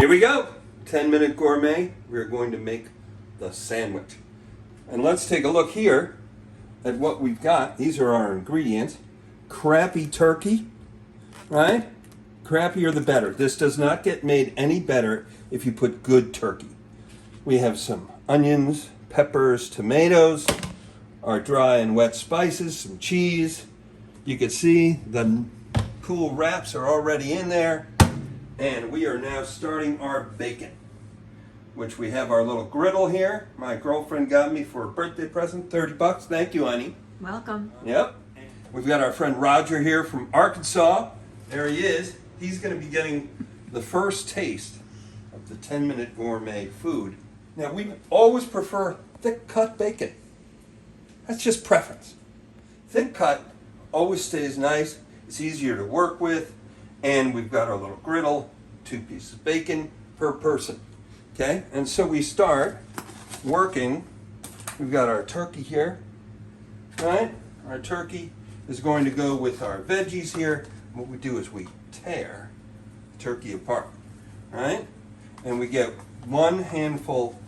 Here we go. 10-minute gourmet. We're going to make the sandwich. And let's take a look here at what we've got. These are our ingredients. Crappy turkey, right? Crappier the better. This does not get made any better if you put good turkey. We have some onions, peppers, tomatoes, our dry and wet spices, some cheese. You can see the cool wraps are already in there. And we are now starting our bacon, which we have our little griddle here. My girlfriend got me for a birthday present, $30. Thank you, honey. Welcome. Yep. We've got our friend Roger here from Arkansas. There he is. He's going to be getting the first taste of the 10-minute gourmet food. Now, we always prefer thick cut bacon. That's just preference. Thick cut always stays nice. It's easier to work with. And we've got our little griddle, 2 pieces of bacon per person. Okay? And so we start working. We've got our turkey here, right? Our turkey is going to go with our veggies here. What we do is we tear the turkey apart, right? And we get 1 handful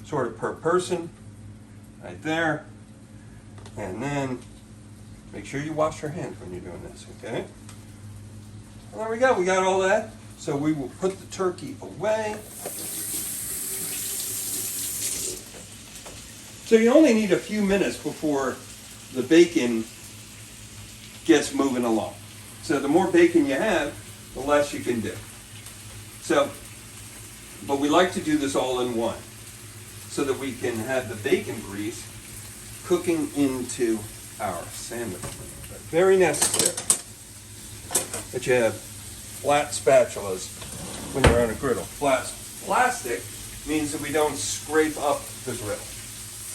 sort of per person right there. And then make sure you wash your hands when you're doing this, okay? And there we go, we got all that. So we will put the turkey away. So you only need a few minutes before the bacon gets moving along. So the more bacon you have, the less you can do. So, but we like to do this all in one so that we can have the bacon grease cooking into our sandwich. Very necessary that you have flat spatulas when you're on a griddle. Flat plastic means that we don't scrape up the griddle.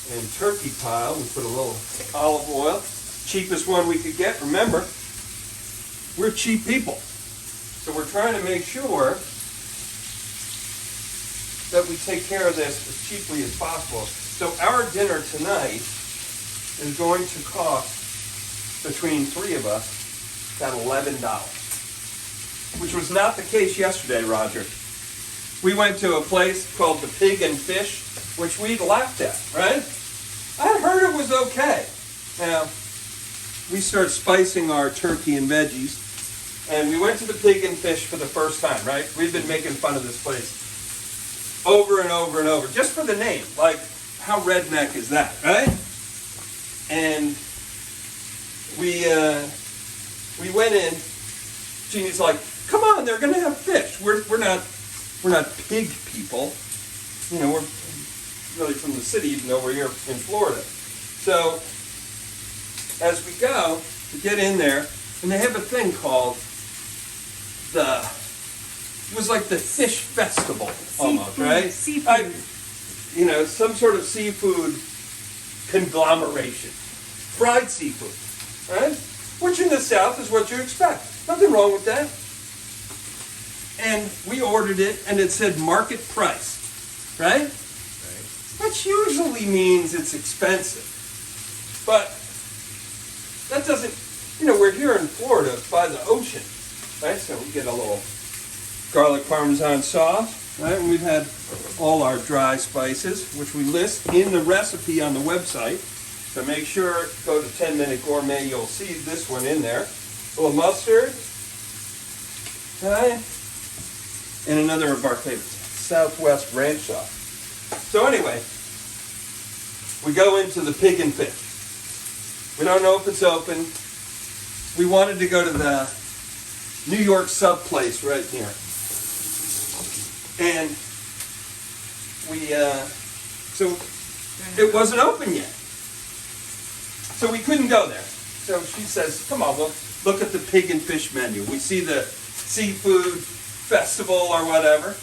In turkey pile, we put a little olive oil. Cheapest one we could get. Remember, we're cheap people. So we're trying to make sure that we take care of this as cheaply as possible. So our dinner tonight is going to cost, between 3 of us, about $11. Which was not the case yesterday, Roger. We went to a place called the Pig and Fish, which we laughed at, right? I heard it was okay. Now, we start spicing our turkey and veggies, and we went to the Pig and Fish for the first time, right? We've been making fun of this place over and over and over, just for the name. Like, how redneck is that, right? And we went in. Jeannie's like, come on, they're going to have fish. We're not pig people. You know, we're really from the city, even though we're here in Florida. So as we go, we get in there, and they have a thing called it was like the fish festival almost, right? Seafood. Some sort of seafood conglomeration. Fried seafood, right? Which in the South is what you expect. Nothing wrong with that. And we ordered it, and it said market price, right? Which usually means it's expensive. But that doesn't, we're here in Florida by the ocean, right? So we get a little garlic parmesan sauce, right? And we've had all our dry spices, which we list in the recipe on the website. So make sure, go to 10-Minute Gourmet, you'll see this one in there. A little mustard, okay? And another of our favorites, Southwest ranch sauce. So anyway, we go into the Pig and Fish. We don't know if it's open. We wanted to go to the New York sub place right here. And so it wasn't open yet. So we couldn't go there. So she says, come on, we'll look at the Pig and Fish menu. We see the seafood festival or whatever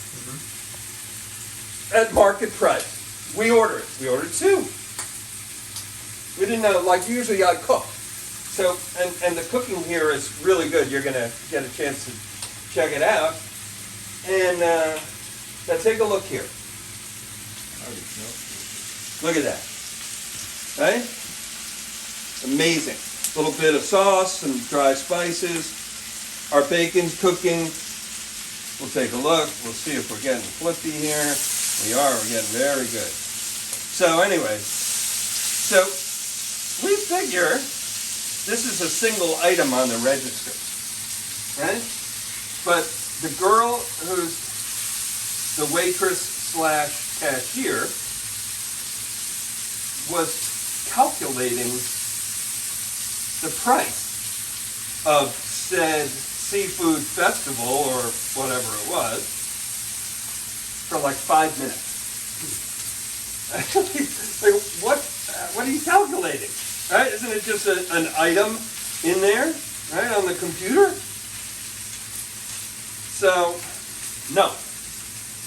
at market price. We order it. We ordered 2. We didn't know, like usually I cook. So, and the cooking here is really good. You're going to get a chance to check it out. And now take a look here. Look at that. Right? Amazing. A little bit of sauce, some dry spices. Our bacon's cooking. We'll take a look. We'll see if we're getting flippy here. We are. We're getting very good. So anyway, so we figure this is a single item on the register, right? But the girl who's the waitress slash cashier was calculating the price of said seafood festival or whatever it was for like 5 minutes. Like, what are you calculating? Right? Isn't it just an item in there, right, on the computer? So, no.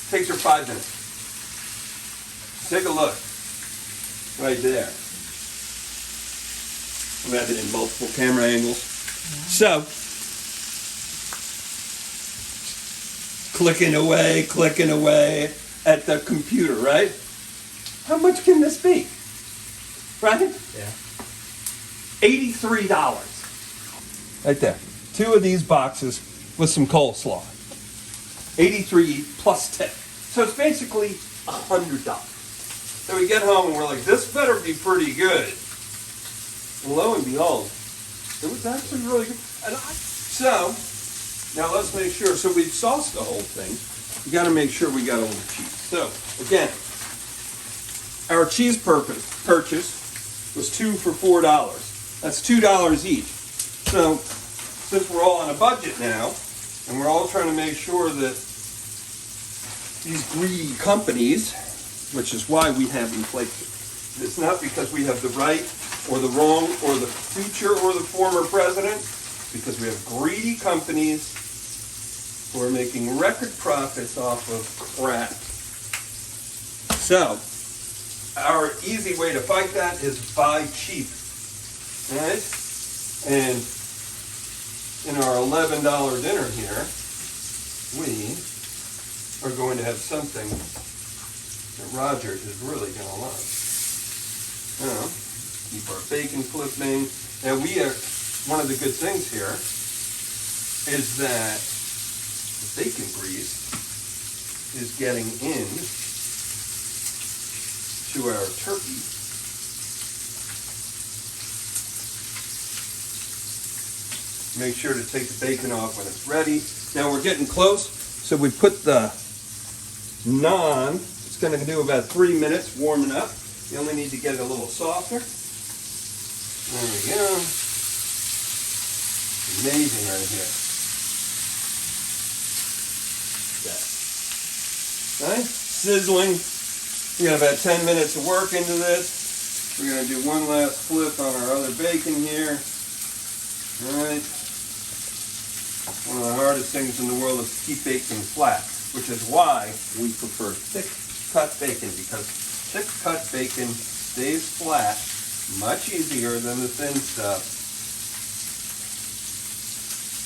Takes her 5 minutes. Take a look. Right there. We have it in multiple camera angles. So, clicking away at the computer, right? How much can this be? Right? Yeah. $83. Right there. 2 of these boxes with some coleslaw. 83 plus tip. So it's basically $100. So we get home and we're like, this better be pretty good. And lo and behold, it was actually really good. So, now let's make sure. So we've sauced the whole thing. We got to make sure we got all the cheese. So, again, our cheese purchase was 2 for $4. That's $2 each. So, since we're all on a budget now, and we're all trying to make sure that these greedy companies, which is why we have inflation, it's not because we have the right or the wrong or the future or the former president, it's because we have greedy companies who are making record profits off of crap. So, our easy way to fight that is buy cheap, right? And in our $11 dinner here, we are going to have something that Roger is really going to love. Now, keep our bacon flipping. Now one of the good things here is that the bacon grease is getting in to our turkey. Make sure to take the bacon off when it's ready. Now we're getting close, so we put the naan. It's going to do about 3 minutes warming up. You only need to get it a little softer. There we go. Amazing right here. Okay. Sizzling. We got about 10 minutes of work into this. We're going to do one last flip on our other bacon here. All right. One of the hardest things in the world is to keep bacon flat, which is why we prefer thick cut bacon, because thick cut bacon stays flat much easier than the thin stuff.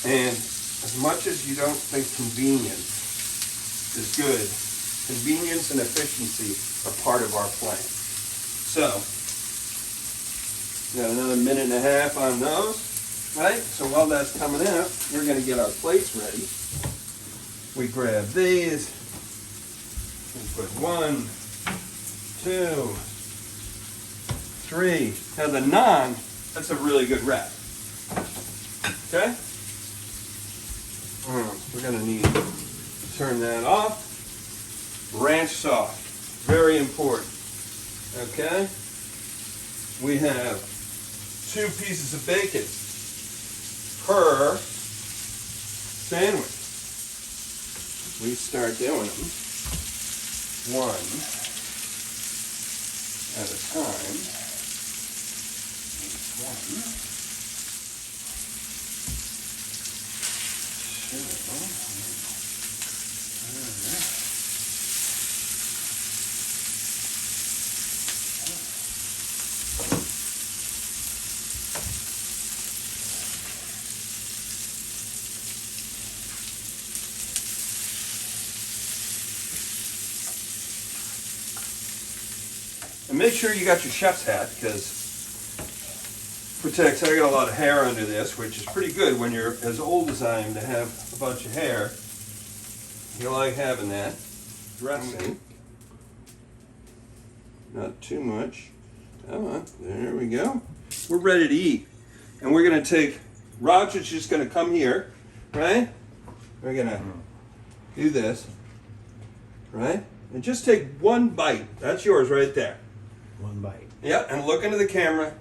And as much as you don't think convenience is good, convenience and efficiency are part of our plan. So, we got another minute and a half on those, right? So while that's coming out, we're going to get our plates ready. We grab these. We put 1, 2, 3. Now the naan, that's a really good wrap. Okay? We're going to need to turn that off. Ranch sauce, very important. Okay? We have 2 pieces of bacon per sandwich. We start doing them one at a time. One, 2, and make sure you got your chef's hat, because protects. I got a lot of hair under this, which is pretty good when you're as old as I am to have a bunch of hair. You like having that dressing. Not too much. Come on, there we go. We're ready to eat. And we're gonna take, Roger's just gonna come here, right? We're gonna do this, right? And just take one bite. That's yours right there. One bite. Yeah, and look into the camera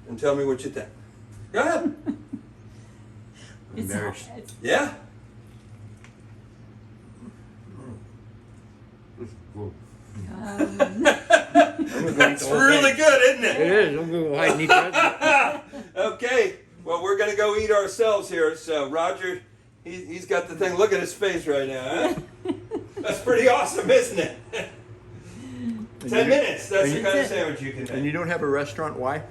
and tell me what you think. Go ahead. It's hot. Yeah? That's really good, isn't It it? is. I'm going to go hide and eat the rest of it. Okay, well, we're going to go eat ourselves here. So, Roger, he's got the thing. Look at his face right now. Huh? That's pretty awesome, isn't it? 10 minutes. That's the kind of sandwich you can And make. you don't have a restaurant? Why?